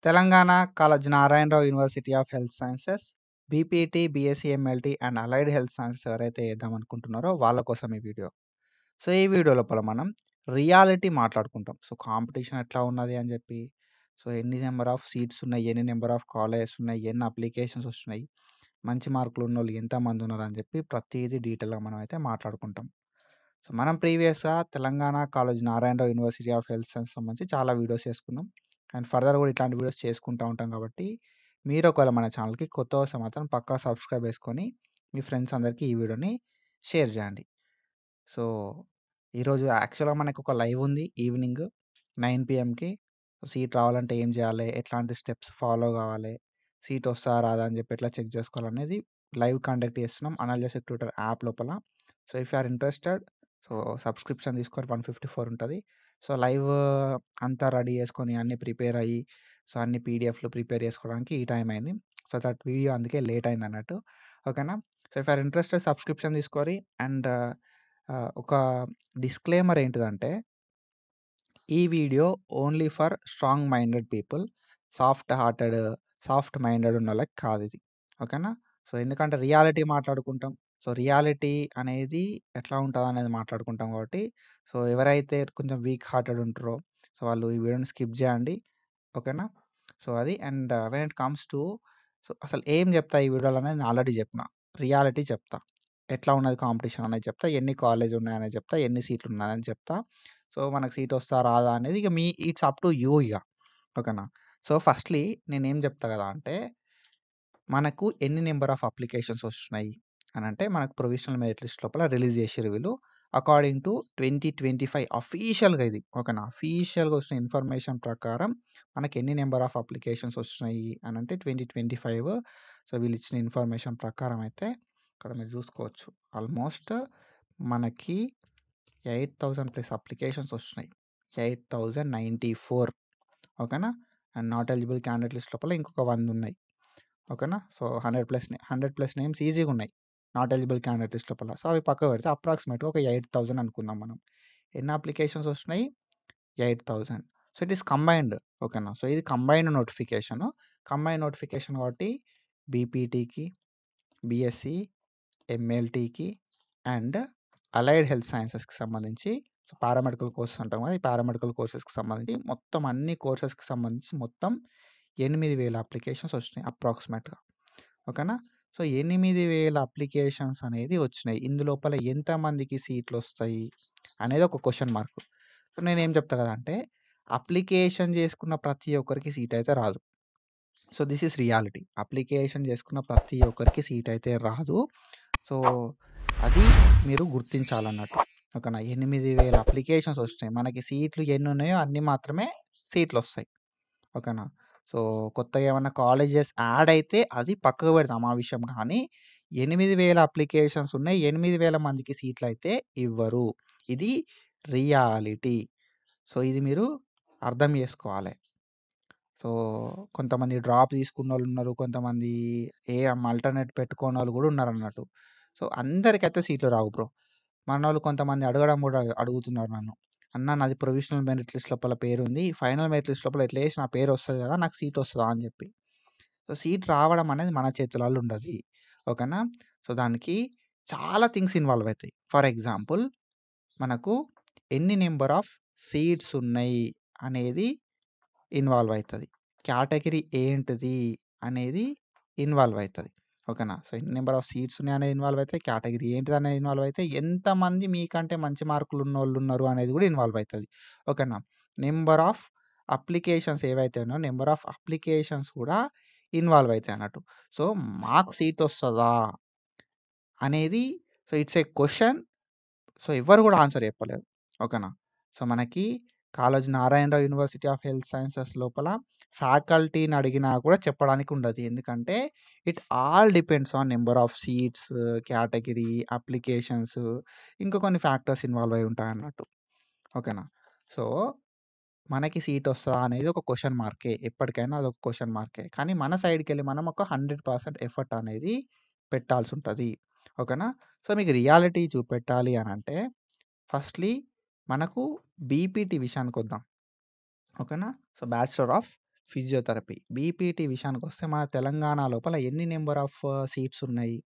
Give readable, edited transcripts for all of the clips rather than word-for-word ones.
Telangana Kaloji Narayana Rao university of health sciences BPT, BSc MLT and allied health sciences ఎవరైతే చేద్దాం అనుకుంటున్నారో వాళ్ళ కోసం ఈ వీడియో. సో, ఈ వీడియో లోపల మనం రియాలిటీ మాట్లాడుకుంటాం. సో, కాంపిటీషన్ ఎట్లా ఉన్నది అని చెప్పి, సో, ఎన్ని నెంబర్ ఆఫ్ సీట్స్ ఉన్నాయి, ఎన్ని నెంబర్ ఆఫ్ కాలేజెస్ ఉన్నాయి, ఎన్ని అప్లికేషన్స్ వస్తున్నాయి, మంచి మార్కులు ఉన్నోళ్ళు ఎంతమంది ఉన్నారు అని చెప్పి ప్రతిదీ డీటెయిల్గా మనం అయితే మాట్లాడుకుంటాం. సో, మనం ప్రీవియస్‌గా Telangana Kaloji Narayana Rao university of health science సంబంధించి చాలా వీడియోస్ చేసుకున్నాం. అండ్ ఫర్దర్ కూడా ఇట్లాంటి వీడియోస్ చేసుకుంటా ఉంటాం కాబట్టి, మీరు ఒకవేళ మన ఛానల్‌కి కొత్తగా వస్తే మాత్రం పక్కా సబ్స్క్రైబ్ చేసుకొని, మీ ఫ్రెండ్స్ అందరికీ ఈ వీడియోని షేర్ చేయండి. సో, ఈరోజు యాక్చువల్‌గా మనకొక లైవ్ ఉంది ఈవినింగ్ 9 పీఎంకి. సీట్ రావాలంటే ఏం చేయాలి? ఎట్లాంటి స్టెప్స్ ఫాలో కావాలి? సీట్ వస్తదా? రాదా? అని చెప్పి ఎట్లా చెక్ చేసుకోవాలనేది లైవ్ కండక్ట్ చేస్తున్నాం అనాలిసిస్ ట్యూటర్ యాప్ లోపల. So, if you are interested so, subscription తీసుకోవాలి 154 ఉంటది. సో, లైవ్ అంతా రెడీ చేసుకొని అన్నీ ప్రిపేర్ అయ్యి, సో, అన్ని పీడిఎఫ్‌లు ప్రిపేర్ చేసుకోవడానికి ఈ టైం అయింది. సో, దట్ వీడియో అందుకే లేట్ అయిందన్నట్టు. ఓకేనా? So, if you are interested subscription తీసుకోరి. అండ్ ఒక డిస్క్లైమర్ ఏంటిదంటే, ఈ video only for strong minded people. Soft soft minded ఉన్నోళ్ళకి కాదిది. ఓకేనా? సో, ఎందుకంటే రియాలిటీ మాట్లాడుకుంటాం. సో, రియాలిటీ అనేది ఎట్లా ఉంటదనేది మాట్లాడుకుంటాం కాబట్టి, సో, ఎవరైతే కొంచెం వీక్ హార్టెడ్ ఉంటారో, సో, వాళ్ళు ఈ వీడియోని స్కిప్ చేయండి. ఓకేనా? సో, అది and when it comes to so, అసలు ఏం చెప్తా ఈ వీడియోలో అనేది నేను ఆల్రెడీ చెప్పిన. రియాలిటీ చెప్తా. ఎట్లా ఉన్నది కాంపిటీషన్ అనేది చెప్తా. ఎన్ని కాలేజ్ ఉన్నాయనేది చెప్తా. ఎన్ని సీట్లు ఉన్నాయని చెప్తా. సో, మనకు సీట్ వస్తదా? రాదా? అనేది ఇక ఇట్స్ అప్ టు యూ ఇగ. ఓకేనా? సో, ఫస్ట్‌లీ నేనేం చెప్తా కదా అంటే, మనకు ఎన్ని నంబర్ ఆఫ్ అప్లికేషన్స్ వస్తున్నాయి అనంటే, మనకు ప్రొవిజనల్ మెరిట్ లిస్ట్ లోపల రిలీజ్ చేసిర్రు వీళ్ళు. అకార్డింగ్ టు 2025 అఫీషియల్‌గా ఇది. ఓకేనా? అఫీషియల్‌గా వచ్చిన ఇన్ఫర్మేషన్ ప్రకారం మనకి ఎన్ని నంబర్ ఆఫ్ అప్లికేషన్స్ వస్తున్నాయి అనంటే 2025 సో, వీళ్ళిచ్చిన ఇన్ఫర్మేషన్ ప్రకారం అయితే ఇక్కడ మీరు చూసుకోవచ్చు. ఆల్మోస్ట్ మనకి 8000 ప్లస్ అప్లికేషన్స్ వస్తున్నాయి. 8094 ఓకేనా? And not eligible candidate list లోపల ఇంకొక 100 ఉన్నాయి. ఓకేనా? సో, 100 ప్లస్ నేమ్స్ ఈజీగా ఉన్నాయి. నాట్ ఎలిజిబుల్ క్యాండిడేట్ లిస్ట్ లోపల. సో, అవి పక్కకు పెడితే అప్రాక్సిమేట్‌గా ఒక 8000 అనుకుందాం మనం. ఎన్ని అప్లికేషన్స్ వస్తున్నాయి? 8000. So, it is combined. ఓకేనా? సో, ఇది కంబైన్డ్ నోటిఫికేషను. కంబైన్డ్ నోటిఫికేషన్ కాబట్టి బీపీటీకి, బీఎస్సీ, ఎంఎల్టీకి అండ్ అలైడ్ హెల్త్ సైన్సెస్‌కి సంబంధించి సో, పారామెడికల్ కోర్సెస్ అంటాం కదా! ఈ పారామెడికల్ కోర్సెస్‌కి సంబంధించి మొత్తం అన్ని కోర్సెస్‌కి సంబంధించి మొత్తం 8000 అప్లికేషన్స్ వచ్చినాయి అప్రాక్సిమేట్‌గా. ఓకేనా? సో, 8000 అప్లికేషన్స్ అనేది వచ్చినాయి. ఇందులోపల ఎంతమందికి సీట్లొస్తాయి అనేది ఒక క్వెషన్ మార్క్. సో, నేనేం చెప్తా కదా అంటే, అప్లికేషన్ చేసుకున్న ప్రతి ఒక్కరికి సీట్ అయితే రాదు. So, this is reality. Application చేసుకున్న ప్రతి ఒక్కరికి సీట్ అయితే రాదు. సో, అది మీరు గుర్తించాలన్నట్టు. ఓకేనా? 8000 అప్లికేషన్స్ వచ్చినాయి. మనకి సీట్లు ఎన్నున్నాయో అన్ని మాత్రమే సీట్లొస్తాయి. ఓకేనా? సో, కొత్తగా ఏమన్నా కాలేజెస్ యాడ్ అయితే అది పక్కకు పెడతాం ఆ విషయం కానీ, 8000 అప్లికేషన్స్ ఉన్నాయి. 8000 మందికి సీట్లయితే ఇవ్వరు. ఇది రియాలిటీ. సో, ఇది మీరు అర్థం చేసుకోవాలి. సో, కొంతమంది డ్రాప్ తీసుకున్నోళ్ళున్నారు. కొంతమంది ఆల్టర్‌నేట్ పెట్టుకోనోళ్ళు గూడా ఉన్నారన్నట్టు. సో, అందరికైతే సీట్లు రావు బ్రో. మనోళ్ళు కొంతమంది అడగడం గూడా అడుగుతున్నారు నన్ను. అన్న నాది ప్రొవిజనల్ మెరిట్ లిస్ట్ లోపల పేరుంది. ఫైనల్ మెరిట్ లిస్ట్ లోపల ఎట్లా చేసి నా పేరు వస్తది గదా! నాకు సీట్ వస్తదా? అని జెప్పి. సో, సీట్ రావడం అనేది మన చేతులలో ఉండది. ఓకేనా? సో, దానికి చాలా థింగ్స్ ఇన్వాల్వ్ అయితాయి. ఫర్ ఎగ్జాంపుల్ మనకు ఎన్ని నంబర్ ఆఫ్ సీట్స్ ఉన్నాయి అనేది ఇన్వాల్వ్ అయితది. కేటగిరీ ఏంటిది అనేది ఇన్వాల్వ్ అయితది. ఓకేనా? సో, ఎన్ని నంబర్ ఆఫ్ సీట్స్ ఉన్నాయనేది ఇన్వాల్వ్ అయితాయి. కేటగిరీ ఏంటిదనేది ఇన్వాల్వ్ అయితాయి. ఎంతమంది మీకంటే మంచి మార్కులు ఉన్నోళ్ళున్నారు అనేది గూడా ఇన్వాల్వ్ అయితది. ఓకేనా? నంబర్ ఆఫ్ అప్లికేషన్స్ ఏవైతే ఉన్నాయో నంబర్ ఆఫ్ అప్లికేషన్స్ కూడా ఇన్వాల్వ్ అయితాయి అన్నట్టు. సో, మాకు సీట్ వస్తదా? అనేది so, it's a question. So, ఎవ్వరు గూడా ఆన్సర్ చెప్పలేరు. ఓకేనా? సో, మనకి Kaloji Narayana Rao university of health sciences లోపల ఫ్యాకల్టీని అడిగినా కూడా చెప్పడానికి ఉండదు. ఎందుకంటే it all depends on number of seats, category, applications ఇంకా కొన్ని ఫ్యాక్టర్స్ ఇన్వాల్వ్ అయి ఉంటాయన్నట్టు. ఓకేనా? సో, మనకి సీట్ వస్తదా అనేది ఒక క్వెషన్ మార్కే. ఎప్పటికైనా అదొక క్వెషన్ మార్కే. కానీ మన సైడ్‌కెళ్ళి మనం ఒక 100% ఎఫర్ట్ అనేది పెట్టాల్సుంటది. ఓకేనా? సో, మీకు రియాలిటీ చూపెట్టాలి అనంటే ఫస్ట్‌లీ మనకు బీపీటీ విషయానికొద్దాం. ఓకేనా? So, bachelor of physiotherapy. BPT విషయానికొస్తే మన తెలంగాణ లోపల ఎన్ని నంబర్ ఆఫ్ సీట్స్ ఉన్నాయి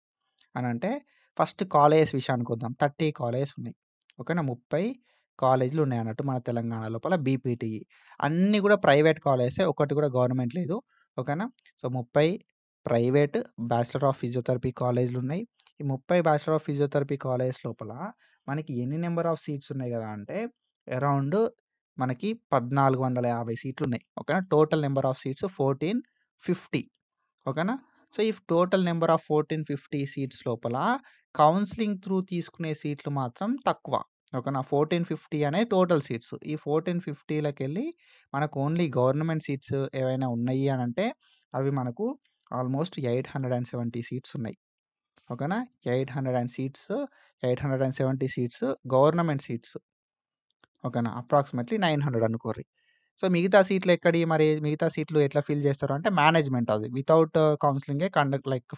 అనంటే, ఫస్ట్ కాలేజెస్ విషయానికొద్దాం. 30 కాలేజెస్ ఉన్నాయి. ఓకేనా. 30 కాలేజ్‌లు ఉన్నాయన్నట్టు మన తెలంగాణ లోపల బీపీటీ. అన్నీ గూడా ప్రైవేట్ కాలేజెసే. ఒకటి కూడా గవర్నమెంట్ లేదు. ఓకేనా. So, 30 private bachelor of physiotherapy కాలేజ్‌లున్నాయి. ఈ 30 బ్యాచిలర్ ఆఫ్ ఫిజియోథెరపీ కాలేజెస్ లోపల మనకి ఎన్ని నంబర్ ఆఫ్ సీట్స్ ఉన్నాయి గదా అంటే, అరౌండ్ మనకి 1450 సీట్లున్నాయి. ఓకేనా. Total number of seats 1450. ఓకేనా. సో, ఈ టోటల్ నంబర్ ఆఫ్ 1450 సీట్స్ లోపల కౌన్సెలింగ్ త్రూ తీసుకునే సీట్లు మాత్రం తక్కువ. ఓకేనా. 1450 అనే టోటల్ సీట్స్. ఈ 1450లకెళ్ళి మనకు ఓన్లీ గవర్నమెంట్ సీట్స్ ఏవైనా ఉన్నాయి అనంటే, అవి మనకు ఆల్మోస్ట్ 870 సీట్స్ ఉన్నాయి. ఓకేనా. 870 సీట్స్ గవర్నమెంట్ సీట్స్. ఓకేనా. అప్రాక్సిమేట్‌లీ 900 అనుకోర్రి. సో, మిగతా సీట్లు ఎక్కడియి మరి? మిగతా సీట్లు ఎట్లా ఫిల్ చేస్తారు అంటే మేనేజ్‌మెంట్ అది. వితౌట్ కౌన్సెలింగే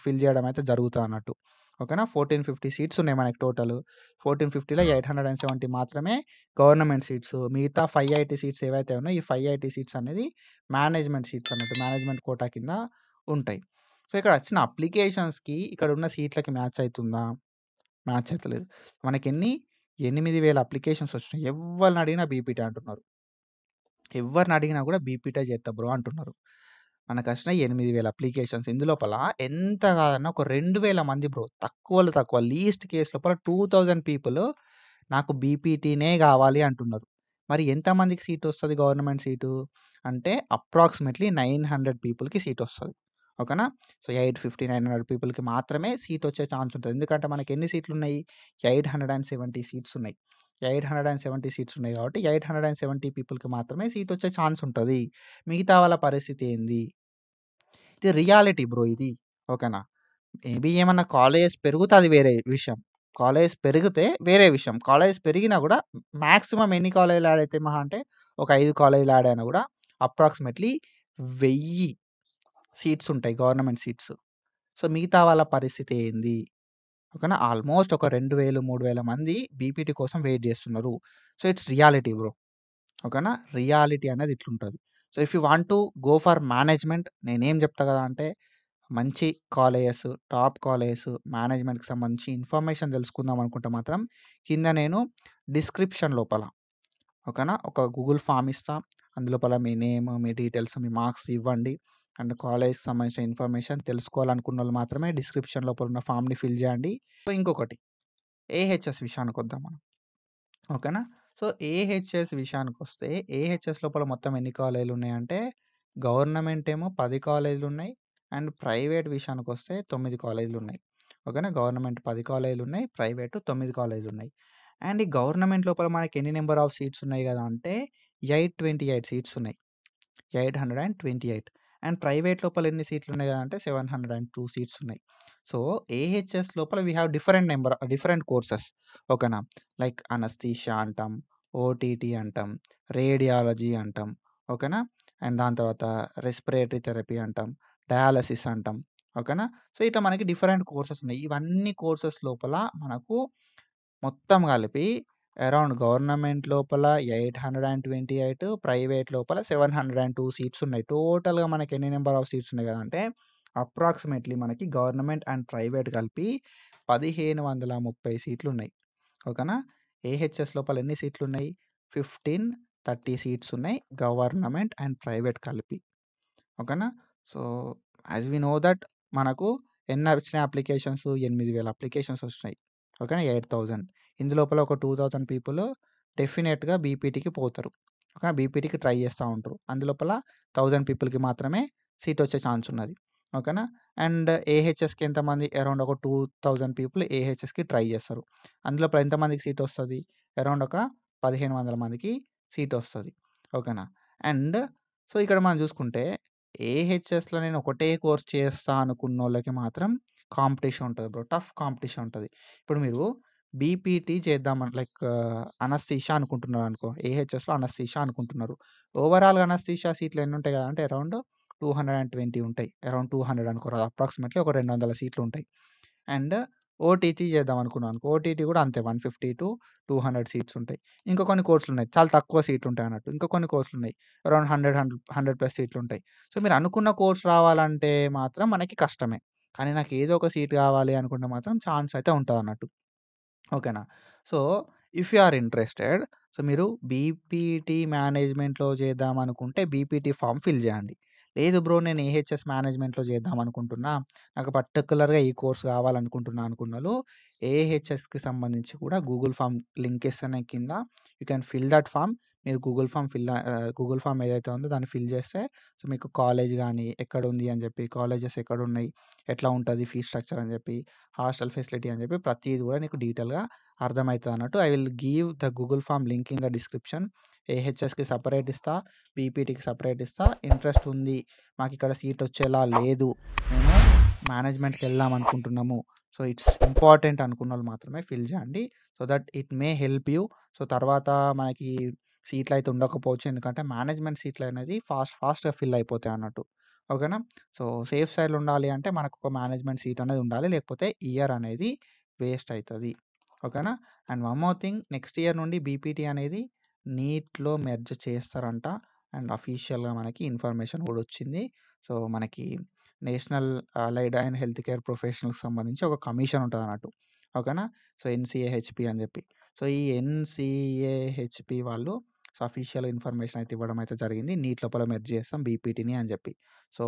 ఫిల్ చేయడం అయితే జరుగుతదన్నట్టు. ఓకేనా. 1450 సీట్స్ ఉన్నాయి మనకి టోటల్. 1450లో 870 మాత్రమే గవర్నమెంట్ సీట్స్. మిగతా 580 సీట్స్ ఏవైతే ఉన్నాయో, ఈ 580 సీట్స్ అనేది మేనేజ్‌మెంట్ సీట్స్ అన్నట్టు. మేనేజ్‌మెంట్ కోటా కింద ఉంటాయి. సో, ఇక్కడ వచ్చిన అప్లికేషన్స్‌కి ఇక్కడున్న సీట్లకి మ్యాచ్ అయితుందా? మ్యాచ్ అయితలేదు. మనకెన్ని 8000 అప్లికేషన్స్ వచ్చినాయి. ఎవ్వరిని అడిగినా బీపీటీ అంటున్నారు. ఎవ్వరిని అడిగినా కూడా బీపీటే చేత్తా బ్రో అంటున్నారు. మనకొచ్చినాయి 8000 అప్లికేషన్స్. ఇందులోపల ఎంత కాదన్నా ఒక 2000 మంది బ్రో. తక్కువలో తక్కువ లీస్ట్ కేస్ లోపల 2000 పీపుల్ నాకు బీపీటీనే కావాలి అంటున్నారు. మరి ఎంతమందికి సీట్ వస్తది గవర్నమెంట్ సీటు? అంటే అప్రాక్సిమేట్‌లీ 900 పీపుల్‌కి సీట్ వస్తది. ఓకేనా. సో, 850, 900 పీపుల్‌కి మాత్రమే సీట్ వచ్చే ఛాన్స్ ఉంటది. ఎందుకంటే మనకి ఎన్ని సీట్లున్నాయి? 870 సీట్స్ ఉన్నాయి. 870 సీట్స్ ఉన్నాయి కాబట్టి 870 పీపుల్‌కి మాత్రమే సీట్ వచ్చే ఛాన్స్ ఉంటది. మిగతా వాళ్ళ పరిస్థితి ఏంది? ఇది రియాలిటీ బ్రో ఇది. ఓకేనా. మేబీ ఏమన్నా కాలేజెస్ పెరిగితే అది వేరే విషయం. కాలేజెస్ పెరిగితే వేరే విషయం. కాలేజెస్ పెరిగినా గూడా మాక్సిమం ఎన్ని కాలేజ్‌లు యాడ్ అయితాయి మహా అంటే ఒక 5 కాలేజ్‌లు యాడ్ అయినా గూడా అప్రాక్సిమేట్‌లీ 1000 సీట్స్ ఉంటాయి గవర్నమెంట్ సీట్స్. సో, మిగతా వాళ్ళ పరిస్థితి ఏంది? ఓకేనా. ఆల్మోస్ట్ ఒక 2000, 3000 మంది బీపీటీ కోసం వెయిట్ జేస్తున్నారు. So, it's reality bro. ఓకేనా. రియాలిటీ అనేది ఇట్లుంటది. So, if you want to go for management నేనేం జెప్తా గదా అంటే మంచి కాలేజెస్, టాప్ కాలేజెస్, మేనేజ్‌మెంట్‌కి సంబంధించి ఇన్ఫర్మేషన్ తెలుసుకుందాం అనుకుంటే మాత్రం కింద నేను డిస్క్రిప్షన్ లోపల ఓకేనా. ఒక గూగుల్ ఫార్మ్ ఇస్తా. అందులోపల మీ నేమ్, మీ డీటెయిల్స్, మీ మార్క్స్ ఇవ్వండి. అండ్ కాలేజ్‌కి సంబంధించిన ఇన్ఫర్మేషన్ తెలుసుకోవాలనుకున్నోళ్ళు మాత్రమే డిస్క్రిప్షన్ లోపల ఉన్న ఫార్మ్‌ని ఫిల్ జేయండి. సో, ఇంకొకటి ఏహెచ్ఎస్ విషయానికొద్దాం మనం. ఓకేనా. సో, ఏహెచ్ఎస్ విషయానికొస్తే ఏహెచ్ఎస్ లోపల మొత్తం ఎన్ని కాలేజీలున్నాయంటే గవర్నమెంట్ ఏమో 10 కాలేజీలున్నాయి. అండ్ ప్రైవేట్ విషయానికొస్తే 9 కాలేజీలున్నాయి. ఓకేనా. గవర్నమెంట్ 10 కాలేజీలున్నాయి. ప్రైవేట్ 9 కాలేజీలున్నాయి. అండ్ ఈ గవర్నమెంట్ లోపల మనకి ఎన్ని నంబర్ ఆఫ్ సీట్స్ ఉన్నాయి గదా అంటే 828 సీట్స్ ఉన్నాయి. 828 అండ్ ప్రైవేట్ లోపల ఎన్ని సీట్లు ఉన్నాయి అంటే 702 సీట్స్ ఉన్నాయి. సో, ఏహెచ్ఎస్ లోపల వి హావ్ డిఫరెంట్ కోర్సెస్. ఓకేనా. లైక్ అనస్థీషియా అంటాం, ఓటీటీ అంటాం, రేడియాలజీ అంటాం. ఓకేనా. అండ్ దాని తర్వాత రెస్పిరేటరీ థెరపీ అంటాం, డయాలసిస్ అంటాం. ఓకేనా. సో, ఇట్లా మనకి డిఫరెంట్ కోర్సెస్ ఉన్నాయి. ఇవన్నీ కోర్సెస్ లోపల మనకు మొత్తం కలిపి అరౌండ్ గవర్నమెంట్ లోపల 828 ప్రైవేట్ లోపల 702 సీట్స్ ఉన్నాయి. టోటల్‌గా మనకి ఎన్ని నంబర్ ఆఫ్ సీట్స్ ఉన్నాయి కదంటే అప్రాక్సిమేట్‌లీ మనకి గవర్నమెంట్ అండ్ ప్రైవేట్ కలిపి 1530 సీట్లున్నాయి. ఓకేనా. ఏహెచ్ఎస్ లోపల ఎన్ని సీట్లున్నాయి? 1530 సీట్స్ ఉన్నాయి. గవర్నమెంట్ అండ్ ప్రైవేట్ కలిపి. ఓకేనా. So, as we know that మనకు ఎన్నొచ్చినాయి అప్లికేషన్స్? 8000 అప్లికేషన్స్ వచ్చినాయి. ఓకేనా. 8000 ఇందులోపల ఒక 2000 పీపుల్ డెఫినిట్‌గా బీపీటీకి పోతారు. ఓకేనా. బీపీటీకి ట్రై చేస్తా ఉంటారు. అందులోపల 1000 పీపుల్‌కి మాత్రమే సీట్ వచ్చే ఛాన్స్ ఉన్నది. ఓకేనా. అండ్ ఏహెచ్ఎస్‌కి ఎంతమంది? అరౌండ్ ఒక 2000 పీపుల్ ఏహెచ్ఎస్‌కి ట్రై చేస్తారు. అందులోపల ఎంతమందికి సీట్ వస్తది? అరౌండ్ ఒక 1500 మందికి సీట్ వస్తది. ఓకేనా. అండ్ సో, ఇక్కడ మనం చూసుకుంటే ఏహెచ్ఎస్‌లో నేను ఒకటే కోర్స్ చేస్తా అనుకున్నోళ్ళకి మాత్రం కాంపిటీషన్ ఉంటది బ్రో. టఫ్ కాంపిటీషన్ ఉంటది. ఇప్పుడు మీరు బీపీటీ చేద్దామని అనస్థీషియా అనుకుంటున్నారనుకో. ఏహెచ్ఎస్‌లో అనస్థీషియా అనుకుంటున్నారు. ఓవరాల్‌గా అనస్థీషియా సీట్లు ఎన్నుంటాయి కదా అంటే అరౌండ్ 220 ఉంటాయి. అరౌండ్ 200 అనుకోరా అప్రాక్సిమేట్‌లీ ఒక 200 సీట్లుంటాయి. అండ్ ఓటీటీ చేద్దామనుకున్నామనుకో, ఓటీటీ కూడా అంతే 150-200 సీట్స్ ఉంటాయి. ఇంకా కొన్ని కోర్సులున్నాయి. చాలా తక్కువ సీట్లుంటాయన్నట్టు. ఇంకా కొన్ని కోర్సులున్నాయి. అరౌండ్ 100 ప్లస్ సీట్లుంటాయి. సో, మీరు అనుకున్న కోర్స్ రావాలంటే మాత్రం మనకి కష్టమే. కానీ నాకు ఏదో ఒక సీట్ కావాలి అనుకుంటే మాత్రం ఛాన్స్ అయితే ఉంటదన్నట్టు. ఓకేనా. So, if you are interested, so, మీరు బీపీటీ మేనేజ్మెంట్‌లో చేద్దామనుకుంటే బీపీటీ ఫార్మ్ ఫిల్ చేయండి. లేదు బ్రో నేను ఏహెచ్ఎస్ మేనేజ్మెంట్‌లో చేద్దామనుకుంటున్నా. నాకు పర్టిక్యులర్‌గా ఈ కోర్స్ కావాలనుకుంటున్నా అనుకున్నోళ్ళు ఏహెచ్ఎస్‌కి సంబంధించి కూడా గూగుల్ ఫార్మ్ లింక్ ఇస్తాను కింద. You can fill that form. మీరు గూగుల్ ఫార్మ్ ఏదైతే ఉందో దాన్ని ఫిల్ చేస్తే సో, మీకు కాలేజ్ గాని ఎక్కడుంది అని చెప్పి, కాలేజెస్ ఎక్కడున్నాయి, ఎట్లా ఉంటది ఫీ స్ట్రక్చర్ అని చెప్పి, హాస్టల్ ఫెసిలిటీ అని చెప్పి ప్రతీది కూడా నీకు డీటెయిల్‌గా అర్థమైతదన్నట్టు. I will give the Google form link in the description. ఏహెచ్ఎస్‌కి సెపరేట్ ఇస్తా. బీపీటీకి సెపరేట్ ఇస్తా. ఇంట్రెస్ట్ ఉంది. మాకిక్కడ సీట్ వచ్చేలా లేదు. మేము మేనేజ్మెంట్‌కెళ్దాం అనుకుంటున్నాము. సో, ఇట్స్ ఇంపార్టెంట్ అనుకున్నోళ్ళు మాత్రమే ఫిల్ చేయండి. So that it may help you. So, తర్వాత మనకి సీట్లయితే ఉండకపోవచ్చు. ఎందుకంటే మేనేజ్మెంట్ సీట్లనేది ఫాస్ట్‌గా ఫిల్ అయిపోతాయన్నట్టు. ఓకేనా. సో, సేఫ్ సైడ్‌లో ఉండాలి అంటే మనకొక మేనేజ్మెంట్ సీట్ అనేది ఉండాలి. లేకపోతే ఇయర్ అనేది వేస్ట్ అయితది. ఓకేనా. And one more thing, next year నుండి బీపీటీ అనేది నీట్‌లో మెర్జ్ చేస్తారంట. అండ్ అఫీషియల్‌గా మనకి ఇన్ఫర్మేషన్ కూడా వచ్చింది. సో, మనకి national allied and health care ప్రొఫెషనల్స్‌కి సంబంధించి ఒక కమిషన్ ఉంటదన్నట్టు. ఓకేనా. సో, ఎన్‌సీఏహెచ్‌పీ అని చెప్పి. సో, ఈ ఎన్‌సీఏహెచ్‌పీ వాళ్ళు సో, అఫీషియల్ ఇన్ఫర్మేషన్ అయితే ఇవ్వడం అయితే జరిగింది. నీట్ లోపల మెర్జ్ చేస్తాం బీపీటీని అని చెప్పి. So,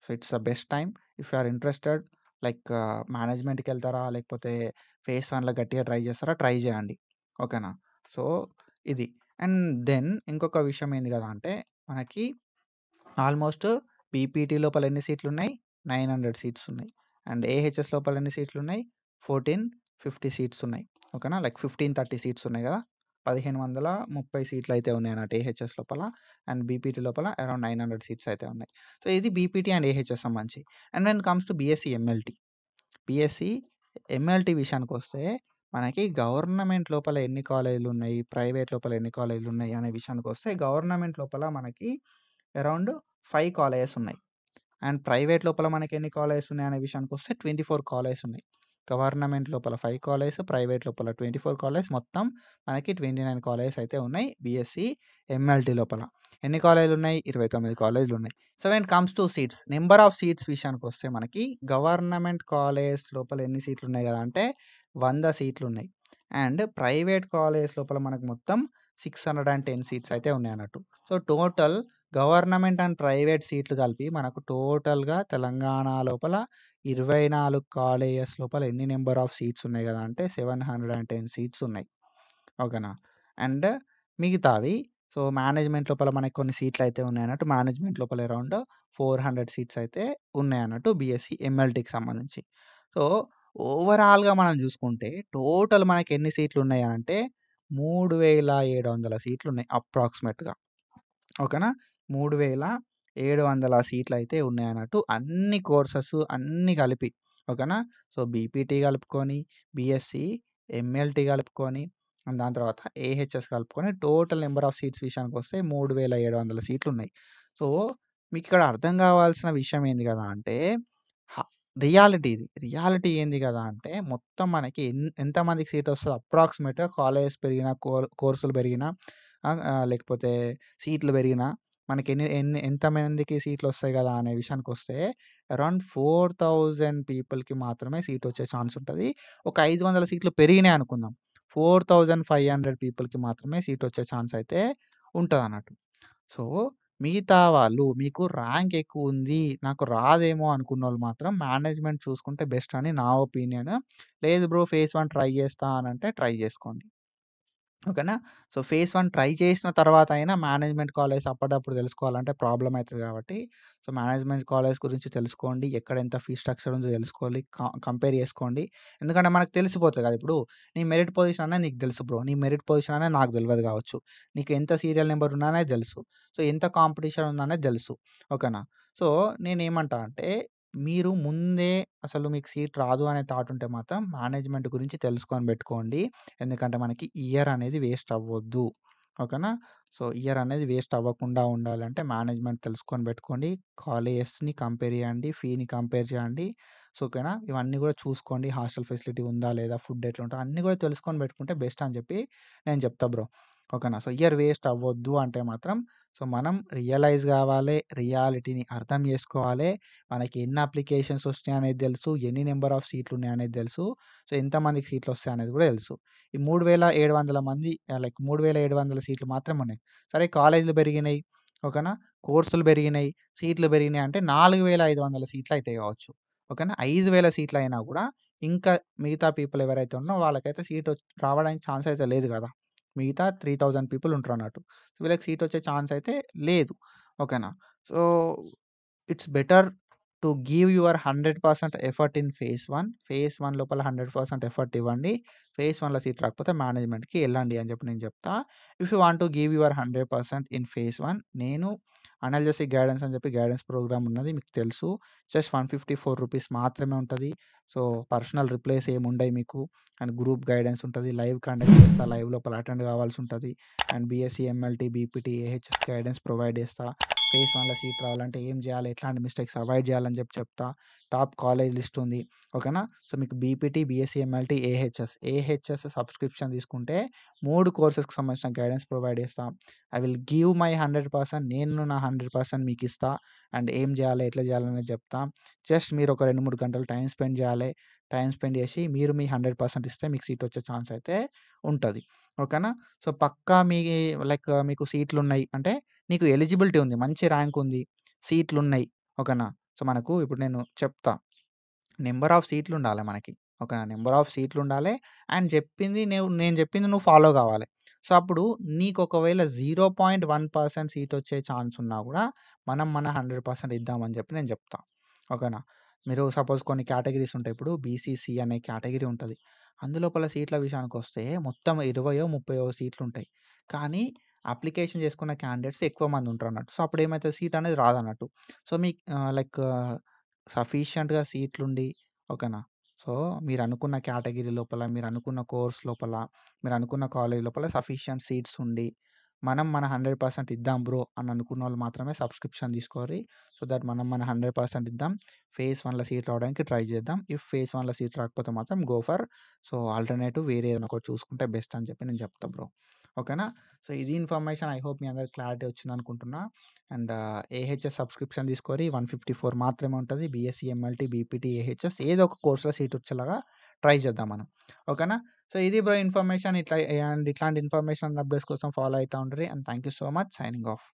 it's the best time if you are interested. Like మేనేజ్మెంట్‌కెళ్తారా? లేకపోతే ఫేజ్ 1లో గట్టిగా ట్రై చేస్తారా? ట్రై చేయండి. ఓకేనా. సో, ఇది. అండ్ దెన్ ఇంకొక విషయం ఏంది కదా అంటే మనకి ఆల్మోస్ట్ బీపీటీ లోపల ఎన్ని సీట్లున్నాయి? 900 సీట్స్ ఉన్నాయి. అండ్ ఏహెచ్ఎస్ లోపల ఎన్ని సీట్లున్నాయి? 1450 సీట్స్ ఉన్నాయి. ఓకేనా. లైక్ 1530 సీట్స్ ఉన్నాయి గదా! 1530 సీట్లయితే ఉన్నాయన్నట్టు ఏహెచ్ఎస్ లోపల. అండ్ బీపీటీ లోపల అరౌండ్ 900 సీట్స్ అయితే ఉన్నాయి. సో, ఇది బీపీటీ అండ్ ఏహెచ్ఎస్ సంబంధించి. And when comes to BSc MLT. BSc MLT విషయానికొస్తే మనకి గవర్నమెంట్ లోపల ఎన్ని కాలేజీలున్నాయి? ప్రైవేట్ లోపల ఎన్ని కాలేజీలున్నాయి? అనే విషయానికొస్తే గవర్నమెంట్ లోపల మనకి అరౌండ్ 5 కాలేజెస్ ఉన్నాయి. అండ్ ప్రైవేట్ లోపల మనకెన్ని కాలేజెస్ ఉన్నాయనే విషయానికొస్తే 24 కాలేజెస్ ఉన్నాయి. గవర్నమెంట్ లోపల 5 కాలేజెస్, ప్రైవేట్ లోపల 24 కాలేజెస్, మొత్తం మనకి 29 కాలేజెస్ అయితే ఉన్నాయి బీఎస్సీ ఎంఎల్టీ లోపల. ఎన్ని కాలేజీలున్నాయి? 29 కాలేజీలున్నాయి. So, when it comes to seats, number of seats విషయానికొస్తే మనకి గవర్నమెంట్ కాలేజ్ లోపల ఎన్ని సీట్లున్నాయి గదా అంటే 100 సీట్లున్నాయి. అండ్ ప్రైవేట్ కాలేజ్ లోపల మనకు మొత్తం 610 సీట్స్ అయితే ఉన్నాయన్నట్టు. So, total government and private సీట్లు కలిపి మనకు టోటల్‌గా తెలంగాణ లోపల 24 కాలేజెస్ లోపల ఎన్ని నంబర్ ఆఫ్ సీట్స్ ఉన్నాయి గదా అంటే 710 సీట్స్ ఉన్నాయి. ఓకేనా. అండ్ మిగతావి సో, మేనేజ్మెంట్ లోపల మనకు కొన్ని సీట్లయితే ఉన్నాయన్నట్టు. మేనేజ్మెంట్ లోపల అరౌండ్ 400 సీట్స్ అయితే ఉన్నాయన్నట్టు బీఎస్సీ ఎంఎల్టీకి సంబంధించి. సో, ఓవరాల్‌గా మనం జూసుకుంటే టోటల్ మనకెన్ని సీట్లున్నాయి అనంటే 3700 సీట్లున్నాయి అప్రాక్సిమేట్‌గా. ఓకేనా. 3700 సీట్లయితే ఉన్నాయన్నట్టు. అన్ని కోర్సెస్ అన్నీ కలిపి. ఓకేనా. సో, బీపీటీ కలుపుకొని, బీఎస్సీ, ఎంఎల్టీ కలుపుకొని, అండ్ దాని తర్వాత ఏహెచ్ఎస్ కలుపుకొని టోటల్ నంబర్ ఆఫ్ సీట్స్ విషయానికొస్తే 3700 సీట్లున్నాయి. సో, మీకిక్కడ అర్థం కావాల్సిన విషయం ఏంది గదా అంటే హ రియాలిటీ ఇది. రియాలిటీ ఏంది గదా అంటే మొత్తం మనకి ఎంతమందికి సీటొస్తది అప్రాక్సిమేట్‌గా కాలేజెస్ పెరిగినా, కోర్సులు పెరిగినా లేకపోతే సీట్లు పెరిగినా ఎంతమందికి సీట్లొస్తాయి గదా అనే విషయానికొస్తే అరౌండ్ 4000 పీపుల్‌కి మాత్రమే సీటొచ్చే ఛాన్స్ ఉంటది. ఒక 500 సీట్లు పెరిగినాయి అనుకుందాం. 4500 పీపుల్‌కి మాత్రమే సీటొచ్చే ఛాన్స్ అయితే ఉంటదన్నట్టు. సో, మిగతా వాళ్ళు మీకు ర్యాంక్ ఎక్కువుంది, నాకు రాదేమో అనుకున్నోళ్ళు మాత్రం మేనేజ్మెంట్ చూసుకుంటే బెస్ట్ అని నా ఒపీనియన్. లేదు బ్రో ఫేజ్ 1 ట్రై చేస్తా అనంటే ట్రై జేసుకోండి. ఓకేనా. సో, ఫేజ్ 1 ట్రై చేసిన తర్వాత అయినా మేనేజ్మెంట్ కాలేజ్ అప్పటిదప్పుడు తెలుసుకోవాలంటే ప్రాబ్లమ్ అయితది కాబట్టి, సో, మేనేజ్మెంట్ కాలేజ్ గురించి తెలుసుకోండి. ఎక్కడ ఎంత ఫీ స్ట్రక్చర్ ఉందో తెలుసుకోవాలి. కంపేర్ చేసుకోండి. ఎందుకంటే మనకు తెలిసిపోతది కదా! ఇప్పుడు నీ మెరిట్ పొజిషన్ అనేది నీకు తెలుసు బ్రో. నీ మెరిట్ పొజిషన్ అనేది నాకు తెలవదు కావచ్చు. నీకు ఎంత సీరియల్ నంబర్ ఉందనేది తెలుసు. సో, ఎంత కాంపిటీషన్ ఉందనేది తెలుసు. ఓకేనా. సో, నేనేమంటా అంటే మీరు ముందే అసలు మీకు సీట్ రాదు అనే థాట్ ఉంటే మాత్రం మేనేజ్మెంట్ గురించి తెలుసుకొని పెట్టుకోండి. ఎందుకంటే మనకి ఇయర్ అనేది వేస్ట్ అవ్వొద్దు. ఓకేనా? సో, ఇయర్ అనేది వేస్ట్ అవ్వకుండా ఉండాలంటే మేనేజ్‌మెంట్ తెలుసుకొని పెట్టుకోండి. కాలేజెస్‌ని కంపేర్ చేయండి. ఫీని కంపేర్ చేయండి. సో, ఓకేనా? ఇవన్నీ కూడా చూసుకోండి. హాస్టల్ ఫెసిలిటీ ఉందా? లేదా? ఫుడ్ ఎట్లుంటది? అన్నీ కూడా తెలుసుకొని పెట్టుకుంటే బెస్ట్ అని చెప్పి నేను చెప్తా బ్రో. ఓకేనా? సో, ఇయర్ వేస్ట్ అవ్వద్దు అంటే మాత్రం సో, మనం రియలైజ్ కావాలే. రియాలిటీని అర్థం చేసుకోవాలే. మనకి ఎన్ని అప్లికేషన్స్ వస్తున్నాయనేది తెలుసు. ఎన్ని నంబర్ ఆఫ్ సీట్లు ఉన్నాయనేది తెలుసు. సో, ఎంతమందికి సీట్లు వస్తాయనేది కూడా తెలుసు. ఈ 3700 మంది లైక్ 3700 సీట్లు మాత్రమే ఉన్నాయి. సరే కాలేజీలు పెరిగినాయి. ఓకేనా? కోర్సులు పెరిగినాయి. సీట్లు పెరిగినాయి అంటే 4500 సీట్లు అయితాయి కావచ్చు. ఓకేనా? 5000 సీట్లు అయినా కూడా ఇంకా మిగతా పీపుల్ ఎవరైతే ఉన్నారో వాళ్ళకైతే సీట్ రావడానికి ఛాన్స్ అయితే లేదు కదా! మిగతా 3000 పీపుల్ ఉంటారన్నట్టు. వీళ్ళకి సీట్ వచ్చే ఛాన్స్ అయితే లేదు. ఓకేనా? So, it's better to give your 100% effort in phase 1. Phase 1 లోపల 100% ఎఫర్ట్ ఇవ్వండి. ఫేజ్ 1లో సీట్ రాకపోతే మేనేజ్‌మెంట్‌కి ఎళ్ళండి అని చెప్పి నేను చెప్తా. If you want to give your 100% in phase 1 నేను అనల్జెసిక్ గైడెన్స్ అని చెప్పి గైడెన్స్ ప్రోగ్రామ్ ఉన్నది మీకు తెలుసు. జస్ట్ రూ. 154 మాత్రమే ఉంటది. సో, పర్సనల్ రిప్లైస్ ఏమి ఉండయి మీకు. అండ్ గ్రూప్ గైడెన్స్ ఉంటది. లైవ్ కండక్ట్ చేస్తా. లైవ్ లోపల అటెండ్ కావాల్సి ఉంటది. And BSc, MLT, BPT, AHS guidance provide చేస్తా. ఫేజ్ 1లో సీట్ రావాలంటే ఏం చేయాలి? ఎట్లాంటి మిస్టేక్స్ అవాయిడ్ చేయాలని చెప్పి చెప్తా. టాప్ కాలేజ్ లిస్ట్ ఉంది. ఓకేనా? సో, మీకు BPT, BSc, MLT, AHS subscription తీసుకుంటే 3 కోర్సెస్‌కి సంబంధించిన గైడెన్స్ ప్రొవైడ్ చేస్తా. I will give my 100%. నేను నా 100% మీకిస్తా. అండ్ ఏం చేయాలి? ఎట్లా చేయాలనేది చెప్తా. జస్ట్ మీరు ఒక 2, 3 గంటలు టైమ్ స్పెండ్ చేయాలి. టైమ్ స్పెండ్ చేసి మీరు మీ 100% ఇస్తే మీకు సీట్ వచ్చే ఛాన్స్ అయితే ఉంటది. ఓకేనా? సో, పక్కా మీకు సీట్లున్నాయి అంటే నీకు ఎలిజిబిలిటీ ఉంది. మంచి ర్యాంక్ ఉంది. సీట్లున్నయి. ఓకేనా? సో, మనకు ఇప్పుడు నేను చెప్తా. నంబర్ ఆఫ్ సీట్లుండాలె మనకి. ఓకేనా? Number of సీట్లుండాలె. అండ్ నేను చెప్పింది నువ్వు ఫాలో కావాలి. సో, అప్పుడు నీకు ఒకవేళ 0.1% సీటొచ్చే ఛాన్స్ ఉన్నా గూడా మనం మన 100% ఇద్దామని చెప్పి నేను చెప్తా. ఓకేనా? మీరు సపోజ్ కొన్ని కేటగరీస్ ఉంటాయి. ఇప్పుడు బీసీసీ అనే కేటగరీ ఉంటది. అందులోపల సీట్ల విషయానికొస్తే మొత్తం 20 30 సీట్లుంటాయి. కానీ అప్లికేషన్ చేసుకున్న క్యాండిడేట్స్ ఎక్కువ మంది ఉంటారన్నట్టు. సో, అప్పుడేమైతది సీట్ అనేది రాదన్నట్టు. సో, లైక్ సఫిషియంట్‌గా సీట్లుండి ఓకేనా? సో, మీరనుకున్న కేటగిరీ లోపల, మీరనుకున్న కోర్స్ లోపల, మీరనుకున్న కాలేజ్ లోపల సఫిషియంట్ సీట్స్ ఉండి, మనం మన 100% ఇద్దాం బ్రో అని అనుకున్నోళ్ళు మాత్రమే సబ్స్క్రిప్షన్ తీసుకోర్రి. సో దట్ మనం మన 100% ఇద్దాం. ఫేజ్ 1లో సీట్ రావడానికి ట్రై చేద్దాం. ఇఫ్ ఫేజ్ 1లో సీట్ రాకపోతే మాత్రం గో ఫర్ సో, ఆల్టర్‌నేటివ్ వేరే ఏదైనా ఒకటి చూసుకుంటే బెస్ట్ అని చెప్పి నేను చెప్తా బ్రో. ఓకేనా? సో, ఇది ఇన్ఫర్మేషన్ ఐ హోప్ మీ అందరికి క్లారిటీ వచ్చిందనుకుంటున్నా. అండ్ ఏహెచ్ఎస్ సబ్స్క్రిప్షన్ తీసుకోరి 154 మాత్రమే ఉంటది. బీఎస్సీ, ఎంఎల్టీ, బీపీటీ, ఏహెచ్ఎస్ ఏదో ఒక కోర్స్‌లో సీట్ వచ్చేలాగా ట్రై చేద్దాం మనం. ఓకేనా? సో, ఇది బ్రో ఇన్ఫర్మేషన్ ఇట్లాంటి ఇన్ఫర్మేషన్ అప్డేట్స్ కోసం ఫాలో అయితా ఉండుర్రి. And thank you so much. Signing of.